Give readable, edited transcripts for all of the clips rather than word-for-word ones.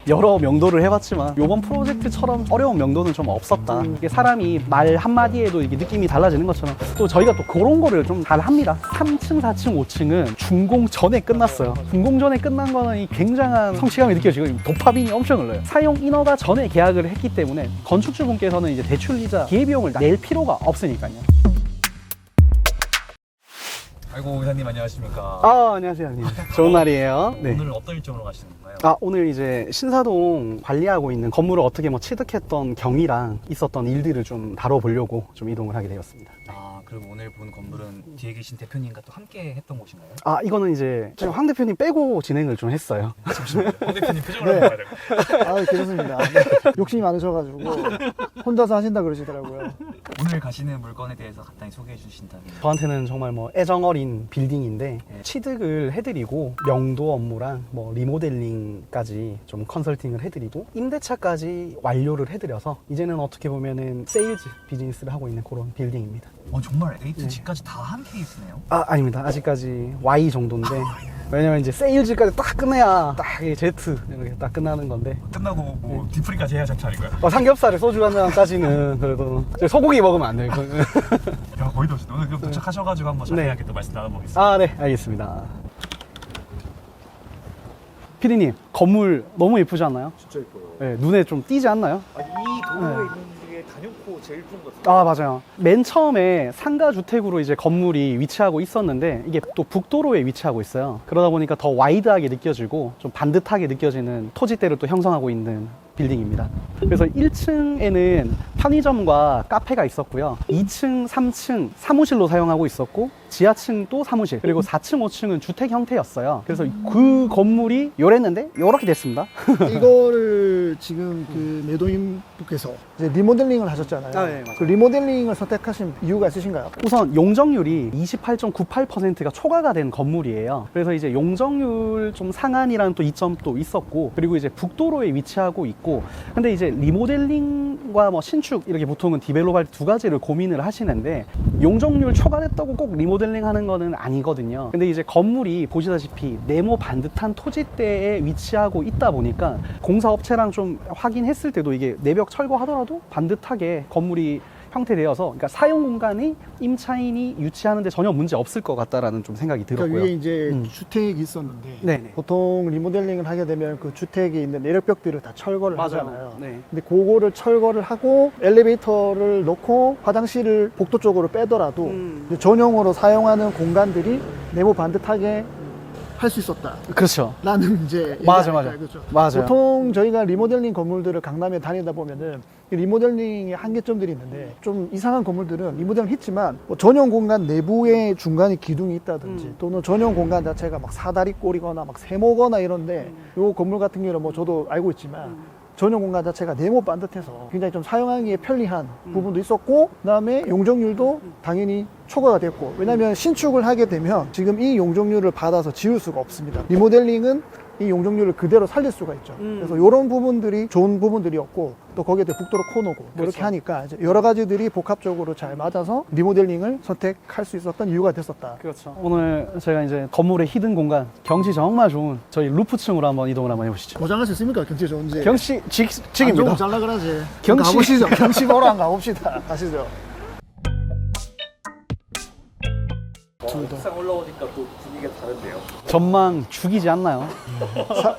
여러 명도를 해봤지만 이번 프로젝트처럼 어려운 명도는 좀 없었다. 이게 사람이 말 한마디에도 이게 느낌이 달라지는 것처럼 또 저희가 또 그런 거를 좀 잘 합니다. 3층, 4층, 5층은 준공 전에 끝났어요. 준공 전에 끝난 거는 이 굉장한 성취감이 느껴지고 도파민이 엄청 흘러요. 사용 인허가 전에 계약을 했기 때문에 건축주분께서는 이제 대출이자 기회비용을 낼 필요가 없으니까요. 아이고 의사님 안녕하십니까. 안녕하세요 형님. 좋은 날이에요. 네. 오늘 어떤 일정으로 가시는 건가요? 오늘 이제 신사동 관리하고 있는 건물을 어떻게 취득했던 경위랑 있었던 일들을 좀 다뤄보려고 좀 이동을 하게 되었습니다. 그럼 오늘 본 건물은 뒤에 계신 대표님과 또 함께 했던 곳인가요? 이거는 이제 지금 황 대표님 빼고 진행을 좀 했어요. 잠시만요. 황 대표님 표정을 한번 봐야 될 것 같아요. 괜찮습니다. 욕심이 많으셔가지고 혼자서 하신다 그러시더라고요. 오늘 가시는 물건에 대해서 간단히 소개해 주신다면. 저한테는 정말 애정어린 빌딩인데 취득을 해드리고 명도 업무랑 리모델링까지 좀 컨설팅을 해드리고 임대차까지 완료를 해드려서 이제는 어떻게 보면은 세일즈 비즈니스를 하고 있는 그런 빌딩입니다. 정말 A to G까지 다 한 케이스네요. 아닙니다. 아직까지 Y 정도인데 왜냐면 이제 세일즈까지 딱 끝내야 딱 Z 이렇게 딱 끝나는 건데 끝나고 디프리까지 해야 장치 아닌가요? 삼겹살에 소주 한 잔까지는 그래도 소고기 먹으면 안 돼요. 야 거의 다 오시네. 오늘 그럼 도착하셔가지고 한번 자세하게 또 말씀 나눠보겠습니다. 네, 알겠습니다. 피디님, 건물 너무 예쁘지 않나요? 진짜 예뻐요. 네, 눈에 좀 띄지 않나요? 이 도로에 있는 중에 단연코 제일 예쁜 것 같아요. 맞아요. 맨 처음에 상가 주택으로 이제 건물이 위치하고 있었는데 이게 또 북도로에 위치하고 있어요. 그러다 보니까 더 와이드하게 느껴지고 좀 반듯하게 느껴지는 토지대를 또 형성하고 있는 빌딩입니다. 그래서 1층에는 편의점과 카페가 있었고요. 2층, 3층 사무실로 사용하고 있었고 지하층도 사무실, 그리고 4층, 5층은 주택 형태였어요. 그래서 그 건물이 요랬는데 요렇게 됐습니다. 이거를 지금 그 매도인분께서 이제 리모델링을 하셨잖아요. 네, 맞아요. 그 리모델링을 선택하신 이유가 있으신가요? 우선 용적률이 28.98%가 초과가 된 건물이에요. 그래서 이제 용적률 좀 상한이라는 또 이점도 있었고, 그리고 이제 북도로에 위치하고 있고, 근데 이제 리모델링과 신축 이렇게 보통은 디벨롭할 두 가지를 고민을 하시는데 용적률 초과됐다고 꼭 리모델링 하는 거는 아니거든요. 근데 이제 건물이 보시다시피 네모 반듯한 토지대에 위치하고 있다 보니까 공사업체랑 좀 확인했을 때도 이게 내벽 철거하더라도 반듯하게 건물이 형태되어서, 그러니까 사용 공간이 임차인이 유치하는데 전혀 문제 없을 것 같다라는 좀 생각이 들었고요. 그러니까 위에 이제 주택이 있었는데 네네. 보통 리모델링을 하게 되면 그 주택에 있는 내력벽들을 다 철거를 하잖아요. 네. 근데 그거를 철거를 하고 엘리베이터를 넣고 화장실을 복도 쪽으로 빼더라도 이제 전용으로 사용하는 공간들이 네모 반듯하게 할 수 있었다. 그렇죠. 라는 이제 맞아, 얘기 맞아. 아닐까요? 그렇죠. 맞아요. 보통 저희가 리모델링 건물들을 강남에 다니다 보면은 이 리모델링의 한계점들이 있는데 좀 이상한 건물들은 리모델링 했지만 전용 공간 내부에 중간에 기둥이 있다든지 또는 전용 공간 자체가 막 사다리 꼴이거나 막 세모거나 이런데 요 건물 같은 경우는 저도 알고 있지만 전용 공간 자체가 네모 반듯해서 굉장히 좀 사용하기에 편리한 부분도 있었고, 그다음에 용적률도 당연히 초과가 됐고, 왜냐하면 신축을 하게 되면 지금 이 용적률을 받아서 지을 수가 없습니다. 리모델링은 이 용적률을 그대로 살릴 수가 있죠. 그래서 이런 부분들이 좋은 부분들이었고, 또 거기에 대해 북도로 코너고 이렇게 하니까 이제 여러 가지들이 복합적으로 잘 맞아서 리모델링을 선택할 수 있었던 이유가 됐었다. 그렇죠. 오늘 제가 이제 건물의 히든 공간, 경치 정말 좋은 저희 루프층으로 한번 이동을 한번 해보시죠. 보장할 수 있습니까? 경치 좋은지. 경치 안 직입니다. 좋으면 잘라 그러지. 경치- 가보시죠. 경치 보러 한 가봅시다. 가시죠. 옥상 올라오니까 또 분위기가 다른데요. 전망 죽이지 않나요?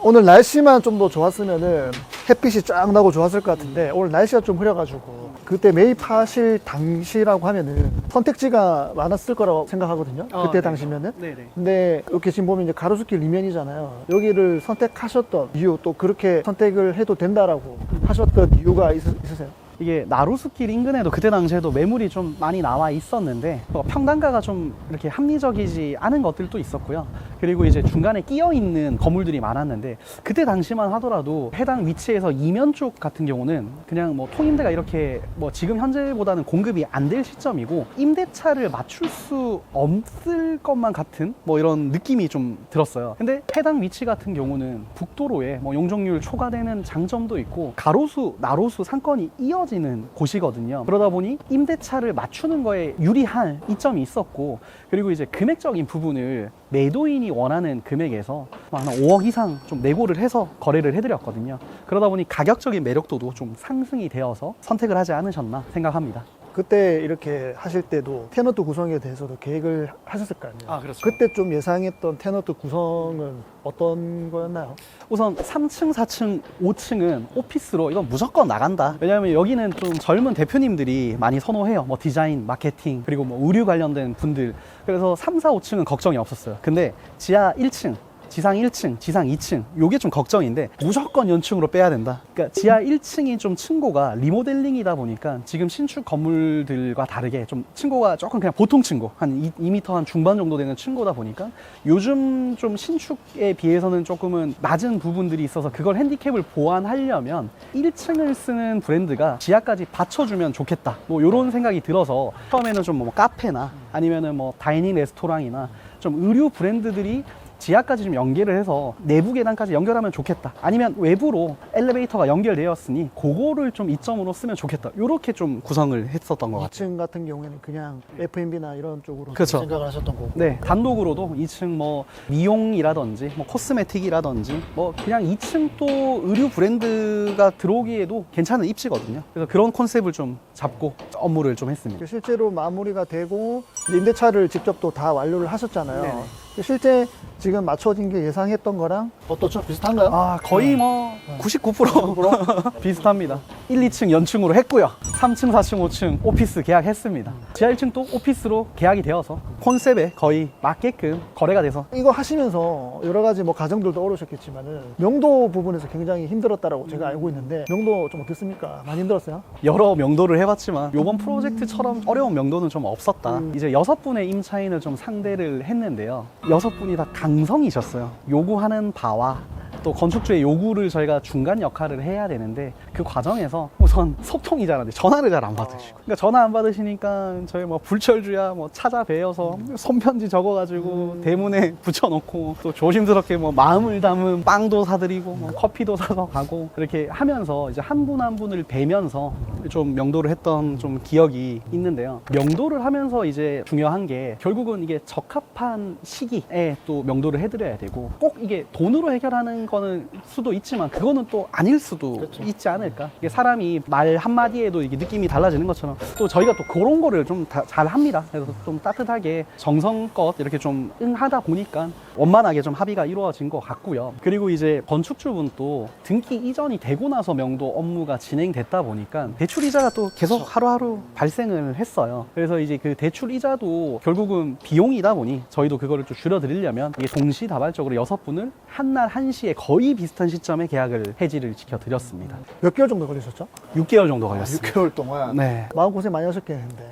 오늘 날씨만 좀 더 좋았으면은 햇빛이 쫙 나고 좋았을 것 같은데 오늘 날씨가 좀 흐려가지고 그때 매입하실 당시라고 하면은 선택지가 많았을 거라고 생각하거든요. 그때 네. 당시면은. 네네. 근데 이렇게 지금 보면 이제 가로수길 이면이잖아요. 여기를 선택하셨던 이유, 또 그렇게 선택을 해도 된다라고 하셨던 이유가 있으세요? 이게 나루숲길 인근에도 그때 당시에도 매물이 좀 많이 나와 있었는데 평당가가 좀 이렇게 합리적이지 않은 것들도 있었고요. 그리고 이제 중간에 끼어 있는 건물들이 많았는데 그때 당시만 하더라도 해당 위치에서 이면 쪽 같은 경우는 그냥 통임대가 이렇게 지금 현재보다는 공급이 안 될 시점이고 임대차를 맞출 수 없을 것만 같은 이런 느낌이 좀 들었어요. 근데 해당 위치 같은 경우는 북도로에 용적률 초과되는 장점도 있고 가로수, 나로수 상권이 이어져 떨어지는 곳이거든요. 그러다 보니 임대차를 맞추는 거에 유리한 이점이 있었고, 그리고 이제 금액적인 부분을 매도인이 원하는 금액에서 한 5억 이상 좀 내고를 해서 거래를 해드렸거든요. 그러다 보니 가격적인 매력도도 좀 상승이 되어서 선택을 하지 않으셨나 생각합니다. 그때 이렇게 하실 때도 테너트 구성에 대해서도 계획을 하셨을 거 아니에요? 아, 그렇죠. 그때 좀 예상했던 테너트 구성은 어떤 거였나요? 우선 3층, 4층, 5층은 오피스로 이건 무조건 나간다. 왜냐하면 여기는 좀 젊은 대표님들이 많이 선호해요. 뭐 디자인, 마케팅, 그리고 뭐 의류 관련된 분들. 그래서 3, 4, 5층은 걱정이 없었어요. 근데 지하 1층, 지상 1층, 지상 2층, 요게 좀 걱정인데 무조건 연층으로 빼야 된다. 그러니까 지하 1층이 좀 층고가 리모델링이다 보니까 지금 신축 건물들과 다르게 좀 층고가 조금 그냥 보통 층고, 한 2m 한 중반 정도 되는 층고다 보니까 요즘 좀 신축에 비해서는 조금은 낮은 부분들이 있어서 그걸 핸디캡을 보완하려면 1층을 쓰는 브랜드가 지하까지 받쳐주면 좋겠다. 뭐 요런 생각이 들어서 처음에는 좀 뭐 카페나 아니면은 뭐 다이닝 레스토랑이나 좀 의류 브랜드들이 지하까지 좀 연계를 해서 내부 계단까지 연결하면 좋겠다. 아니면 외부로 엘리베이터가 연결되었으니 그거를 좀 이점으로 쓰면 좋겠다. 이렇게 좀 구성을 했었던 것 같아요. 2층 같은 경우에는 그냥 F&B나 이런 쪽으로 그렇죠. 생각을 하셨던 거고. 네, 단독으로도 2층 뭐 미용이라든지 뭐 코스메틱이라든지 뭐 그냥 2층 또 의류 브랜드가 들어오기에도 괜찮은 입지거든요. 그래서 그런 컨셉을 좀 잡고 업무를 좀 했습니다. 실제로 마무리가 되고 임대차를 직접 또 다 완료를 하셨잖아요. 네네. 실제 지금 맞춰진 게 예상했던 거랑 어떻죠? 비슷한가요? 아, 거의 뭐 99% 비슷합니다. 1, 2층 연층으로 했고요. 3층, 4층, 5층 오피스 계약했습니다. 지하 1층도 오피스로 계약이 되어서 콘셉트에 거의 맞게끔 거래가 돼서 이거 하시면서 여러 가지 뭐 가정들도 어려우셨겠지만은 명도 부분에서 굉장히 힘들었다라고 제가 알고 있는데 명도 좀 어땠습니까? 많이 힘들었어요? 여러 명도를 해봤지만 이번 프로젝트처럼 어려운 명도는 좀 없었다. 이제 6분의 임차인을 좀 상대를 했는데요. 6분이 다 강성이셨어요. 요구하는 바와 또 건축주의 요구를 저희가 중간 역할을 해야 되는데 그 과정에서 우선 소통이 잘 안 돼. 전화를 잘 안 받으시고. 그러니까 전화 안 받으시니까 저희 뭐 불철주야 뭐 찾아뵈어서 손편지 적어가지고 대문에 붙여놓고 또 조심스럽게 뭐 마음을 담은 빵도 사드리고 뭐 커피도 사서 가고 이렇게 하면서 이제 한 분 한 분을 뵈면서 좀 명도를 했던 좀 기억이 있는데요. 명도를 하면서 이제 중요한 게 결국은 이게 적합한 시기에 또 명도를 해드려야 되고 꼭 이게 돈으로 해결하는 거는 수도 있지만 그거는 또 아닐 수도 그렇죠. 있지 않을까. 이게 사람이 말 한마디에도 이게 느낌이 달라지는 것처럼 또 저희가 또 그런 거를 좀 잘 합니다. 그래서 좀 따뜻하게 정성껏 이렇게 좀 응하다 보니까 원만하게 좀 합의가 이루어진 것 같고요. 그리고 이제 건축주분 또 등기 이전이 되고 나서 명도 업무가 진행됐다 보니까 대출 이자가 또 계속 하루하루 발생을 했어요. 그래서 이제 그 대출 이자도 결국은 비용이다 보니 저희도 그거를 좀 줄여드리려면 이게 동시다발적으로 6분을 한날 한시에 거의 비슷한 시점에 계약을 해지를 시켜드렸습니다. 몇 개월 정도 걸리셨죠? 6개월 정도 걸렸습니다. 6개월 동안. 네. 마음고생 많이 하셨겠는데.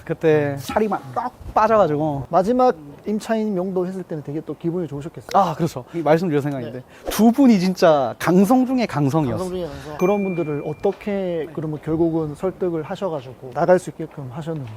그때 살이 막 딱 빠져가지고 마지막 임차인 명도 했을 때는 되게 또 기분이 좋으셨겠어요. 아, 그렇죠. 말씀드릴 생각인데 두 분이 진짜 강성 중에 강성이었어요. 방송중이면서 그런 분들을 어떻게 그러면 결국은 설득을 하셔가지고 나갈 수 있게끔 하셨는지.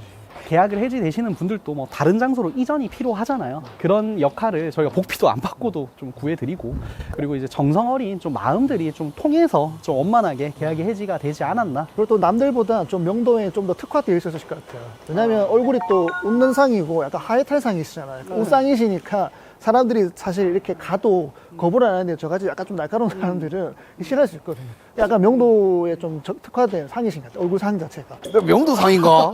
계약을 해지되시는 분들도 뭐 다른 장소로 이전이 필요하잖아요. 그런 역할을 저희가 복비도 안 받고도 좀 구해드리고, 그리고 이제 정성 어린 좀 마음들이 좀 통해서 좀 원만하게 계약이 해지가 되지 않았나. 그리고 또 남들보다 좀 명도에 좀 더 특화되어 있었을 것 같아요. 왜냐면 얼굴이 또 웃는 상이고 약간 하이탈상이시잖아요. 웃상이시니까 사람들이 사실 이렇게 가도 거부를 안 하는데 저같이 약간 좀 날카로운 사람들은 싫어할 수 있거든요. 약간 명도에 좀 특화된 상이신 것 같아요. 얼굴 상 자체가. 명도상인가?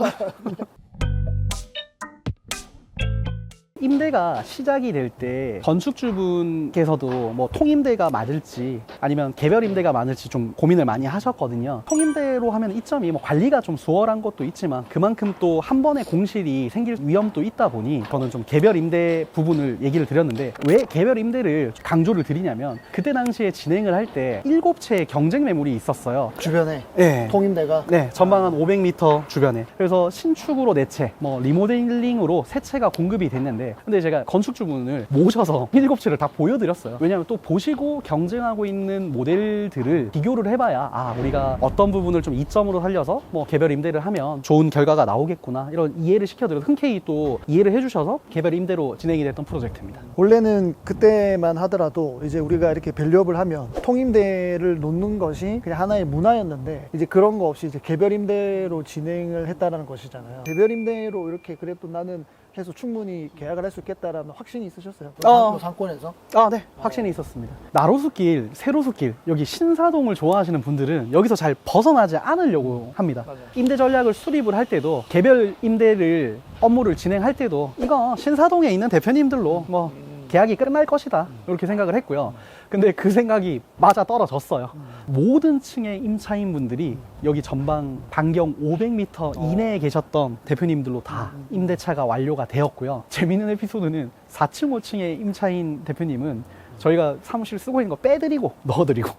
임대가 시작이 될 때 건축주분께서도 뭐 통임대가 맞을지 아니면 개별 임대가 맞을지 좀 고민을 많이 하셨거든요. 통임대로 하면 이점이 뭐 관리가 좀 수월한 것도 있지만 그만큼 또 한 번의 공실이 생길 위험도 있다 보니 저는 좀 개별 임대 부분을 얘기를 드렸는데, 왜 개별 임대를 강조를 드리냐면 그때 당시에 진행을 할 때 7채의 경쟁 매물이 있었어요. 주변에 네. 통임대가. 네, 전방 한 500m 주변에. 그래서 신축으로 4채, 뭐 리모델링으로 3채가 공급이 됐는데 있는데, 근데 제가 건축주분을 모셔서 7채를 다 보여드렸어요. 왜냐하면 또 보시고 경쟁하고 있는 모델들을 비교를 해봐야 우리가 어떤 부분을 좀 이점으로 살려서 뭐 개별 임대를 하면 좋은 결과가 나오겠구나, 이런 이해를 시켜드려서 흔쾌히 또 이해를 해주셔서 개별 임대로 진행이 됐던 프로젝트입니다. 원래는 그때만 하더라도 이제 우리가 이렇게 밸류업을 하면 통임대를 놓는 것이 그냥 하나의 문화였는데, 이제 그런 거 없이 이제 개별 임대로 진행을 했다라는 것이잖아요. 개별 임대로 이렇게 그래도 나는 해서 충분히 계약을 할 수 있겠다라는 확신이 있으셨어요? 상권에서? 네, 확신이 있었습니다. 나로수길, 세로수길, 여기 신사동을 좋아하시는 분들은 여기서 잘 벗어나지 않으려고 합니다. 맞아요. 임대 전략을 수립을 할 때도, 개별 임대를 업무를 진행할 때도 이거 신사동에 있는 대표님들로 뭐 계약이 끝날 것이다, 이렇게 생각을 했고요. 근데 그 생각이 맞아 떨어졌어요. 모든 층의 임차인분들이 여기 전방 반경 500m 이내에 계셨던 대표님들로 다 임대차가 완료가 되었고요. 재밌는 에피소드는 4층, 5층의 임차인 대표님은 저희가 사무실 쓰고 있는 거 빼드리고 넣어드리고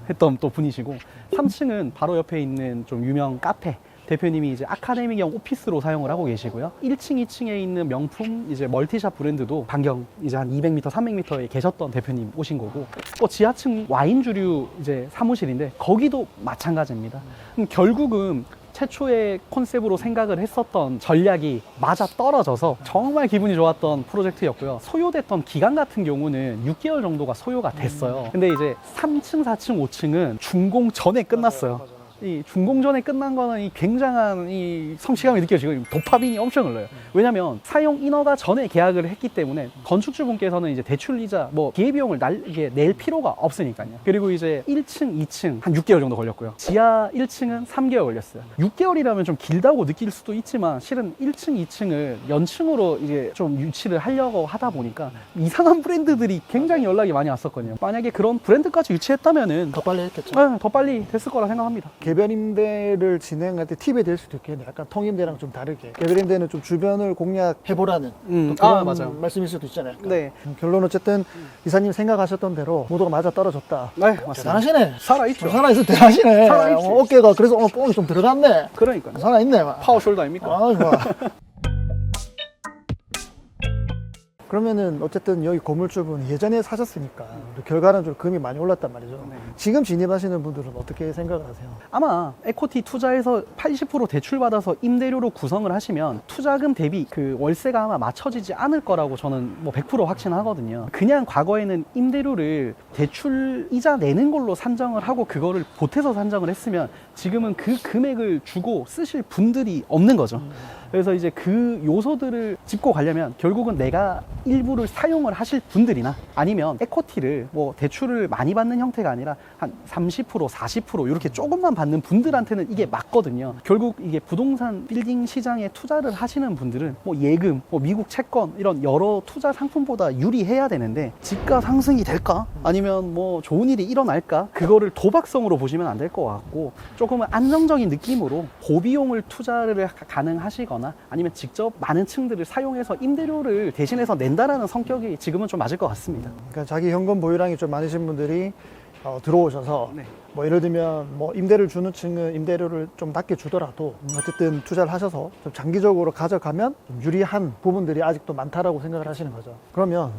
했던 또 분이시고, 3층은 바로 옆에 있는 좀 유명 카페 대표님이 이제 아카데미형 오피스로 사용을 하고 계시고요. 1층, 2층에 있는 명품 이제 멀티샵 브랜드도 반경 이제 한 200m, 300m에 계셨던 대표님 오신 거고, 또 지하층 와인 주류 이제 사무실인데 거기도 마찬가지입니다. 결국은 최초의 컨셉으로 생각을 했었던 전략이 맞아 떨어져서 정말 기분이 좋았던 프로젝트였고요. 소요됐던 기간 같은 경우는 6개월 정도가 소요가 됐어요. 근데 이제 3층, 4층, 5층은 준공 전에 끝났어요. 맞아요. 이 준공 전에 끝난 거는 이 굉장한 이 성취감이 느껴지고 도파민이 엄청 흘러요. 왜냐면 사용 인허가 전에 계약을 했기 때문에 건축주분께서는 이제 대출이자 뭐 기회비용을 이게 낼 필요가 없으니까요. 그리고 이제 1층, 2층 한 6개월 정도 걸렸고요. 지하 1층은 3개월 걸렸어요. 6개월이라면 좀 길다고 느낄 수도 있지만, 실은 1층, 2층을 연층으로 이제 좀 유치를 하려고 하다 보니까 이상한 브랜드들이 굉장히 연락이 많이 왔었거든요. 만약에 그런 브랜드까지 유치했다면은 더 빨리 했겠죠. 더 빨리 됐을 거라 생각합니다. 개별 임대를 진행할 때 팁이 될 수도 있겠네. 약간 통임대랑 좀 다르게. 개별 임대는 좀 주변을 공략해보라는 또 그런 맞아요. 말씀일 수도 있잖아요. 약간. 네. 결론 어쨌든 이사님 생각하셨던 대로 모두가 맞아 떨어졌다. 네, 맞습니다. 대단하시네. 살아있죠. 살아있어 대단하시네. 살아있지. 어깨가 그래서 뽕이 좀 들어갔네. 그러니까요. 살아있네. 막. 파워숄더 아닙니까? 아, 좋아. 그러면은 어쨌든 여기 건물주분 예전에 사셨으니까 결과는 좀 금이 많이 올랐단 말이죠. 네. 지금 진입하시는 분들은 어떻게 생각을 하세요? 아마 에코티 투자에서 80% 대출받아서 임대료로 구성을 하시면 투자금 대비 그 월세가 아마 맞춰지지 않을 거라고 저는 뭐 100% 확신하거든요. 그냥 과거에는 임대료를 대출 이자 내는 걸로 산정을 하고 그거를 보태서 산정을 했으면 지금은 그 금액을 주고 쓰실 분들이 없는 거죠. 그래서 이제 그 요소들을 짚고 가려면 결국은 내가 일부를 사용을 하실 분들이나 아니면 에코티를 뭐 대출을 많이 받는 형태가 아니라 한 30%, 40% 이렇게 조금만 받는 분들한테는 이게 맞거든요. 결국 이게 부동산 빌딩 시장에 투자를 하시는 분들은 뭐 예금, 뭐 미국 채권 이런 여러 투자 상품보다 유리해야 되는데 집가 상승이 될까? 아니면 뭐 좋은 일이 일어날까? 그거를 도박성으로 보시면 안 될 것 같고 조금은 안정적인 느낌으로 고비용을 투자를 가능하시거나 아니면 직접 많은 층들을 사용해서 임대료를 대신해서 낸다라는 성격이 지금은 좀 맞을 것 같습니다. 그러니까 자기 현금 보유량이 좀 많으신 분들이 들어오셔서 네. 뭐 예를 들면 뭐 임대를 주는 층은 임대료를 좀 낮게 주더라도 어쨌든 투자를 하셔서 좀 장기적으로 가져가면 좀 유리한 부분들이 아직도 많다라고 생각을 하시는 거죠. 그러면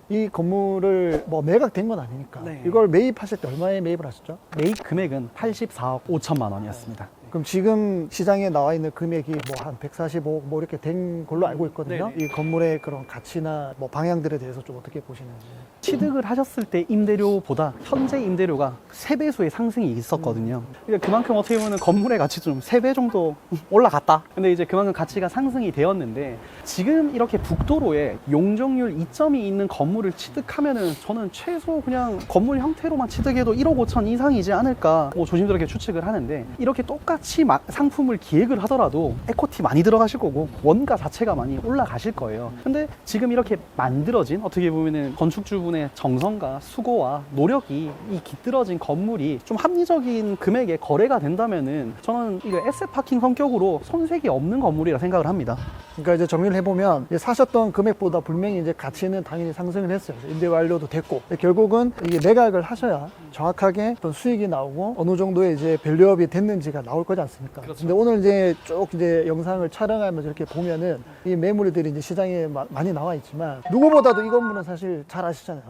이 건물을 뭐 매각된 건 아니니까 네. 이걸 매입하실 때 얼마에 매입을 하셨죠? 매입 금액은 84억 5천만 원이었습니다. 그럼 지금 시장에 나와 있는 금액이 뭐 한 145억 뭐 이렇게 된 걸로 알고 있거든요. 네네. 이 건물의 그런 가치나 뭐 방향들에 대해서 좀 어떻게 보시는지. 취득을 하셨을 때 임대료보다 현재 임대료가 3배수의 상승이 있었거든요. 그러니까 그만큼 어떻게 보면 건물의 가치도 좀 3배 정도 올라갔다. 근데 이제 그만큼 가치가 상승이 되었는데 지금 이렇게 북도로에 용적률 2점이 있는 건물을 취득하면은 저는 최소 그냥 건물 형태로만 취득해도 1억 5천 이상이지 않을까 뭐 조심스럽게 추측을 하는데 이렇게 똑같이 상품을 기획을 하더라도 에코티 많이 들어가실 거고 원가 자체가 많이 올라가실 거예요. 근데 지금 이렇게 만들어진 어떻게 보면은 건축주분의 정성과 수고와 노력이 이 깃들어진 건물이 좀 합리적인 금액에 거래가 된다면은 저는 이거 에셋 파킹 성격으로 손색이 없는 건물이라 생각을 합니다. 그러니까 이제 정리를 해보면 이제 사셨던 금액보다 분명히 이제 가치는 당연히 상승을 했어요. 임대 완료도 됐고 결국은 이게 매각을 하셔야 정확하게 어떤 수익이 나오고 어느 정도의 이제 밸류업이 됐는지가 나올 거지 않습니까? 그렇죠. 근데 오늘 이제 쭉 이제 영상을 촬영하면서 이렇게 보면은 이 매물들이 이제 시장에 많이 나와 있지만 누구보다도 이 건물은 사실 잘 아시잖아요.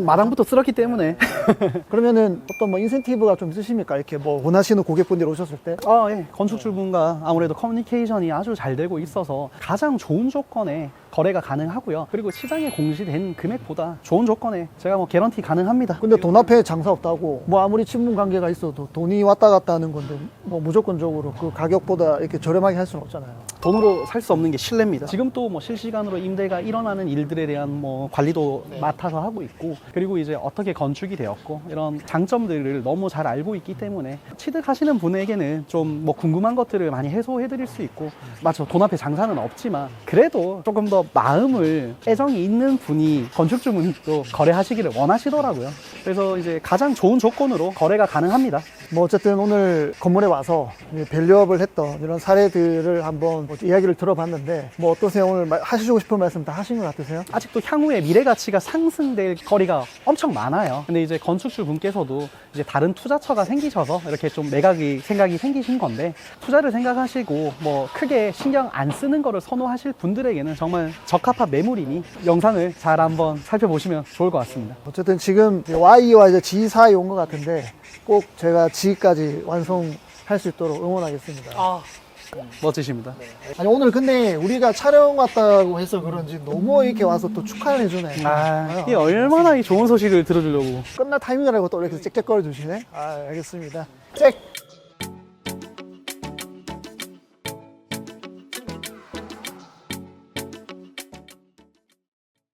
마당부터 쓸었기 때문에. 그러면은 어떤 뭐 인센티브가 좀 있으십니까? 이렇게 뭐 원하시는 고객분들이 오셨을 때? 예. 건축주분과 아무래도 커뮤니케이션이 아주 잘 되고 있어서 가장 좋은 조건에 거래가 가능하고요. 그리고 시장에 공시된 금액보다 좋은 조건에 제가 뭐 개런티 가능합니다. 근데 돈 앞에 장사 없다고 뭐 아무리 친분 관계가 있어도 돈이 왔다 갔다 하는 건데 뭐 무조건적으로 그 가격보다 이렇게 저렴하게 할 수는 없잖아요. 돈으로 살 수 없는 게 신뢰입니다. 지금 또 뭐 실시간으로 임대가 일어나는 일들에 대한 뭐 관리도 맡아서 하고 있고, 그리고 이제 어떻게 건축이 되었고 이런 장점들을 너무 잘 알고 있기 때문에 취득하시는 분에게는 좀 뭐 궁금한 것들을 많이 해소해 드릴 수 있고, 맞죠, 돈 앞에 장사는 없지만 그래도 조금 더 마음을 애정이 있는 분이 건축주분도 거래하시기를 원하시더라고요. 그래서 이제 가장 좋은 조건으로 거래가 가능합니다. 뭐 어쨌든 오늘 건물에 와서 밸류업을 했던 이런 사례들을 한번 뭐 이야기를 들어봤는데 뭐 어떠세요? 오늘 하시고 싶은 말씀 다 하신 것 같으세요? 아직도 향후에 미래 가치가 상승될 거리가 엄청 많아요. 근데 이제 건축주 분께서도 이제 다른 투자처가 생기셔서 이렇게 좀 매각이 생각이 생기신 건데, 투자를 생각하시고 뭐 크게 신경 안 쓰는 거를 선호하실 분들에게는 정말 적합한 매물이니 영상을 잘 한번 살펴보시면 좋을 것 같습니다. 어쨌든 지금 Y와 이제 G 사이 온 것 같은데 꼭 제가 G까지 완성할 수 있도록 응원하겠습니다. 멋지십니다. 아니 오늘 근데 우리가 촬영 왔다고 해서 그런지 너무 이렇게 와서 또 축하를 해주네. 이 얼마나 이 좋은 소식을 들어주려고. 끝날 타이밍이라고 또 이렇게 짹짹거려 주시네. 알겠습니다. 짹!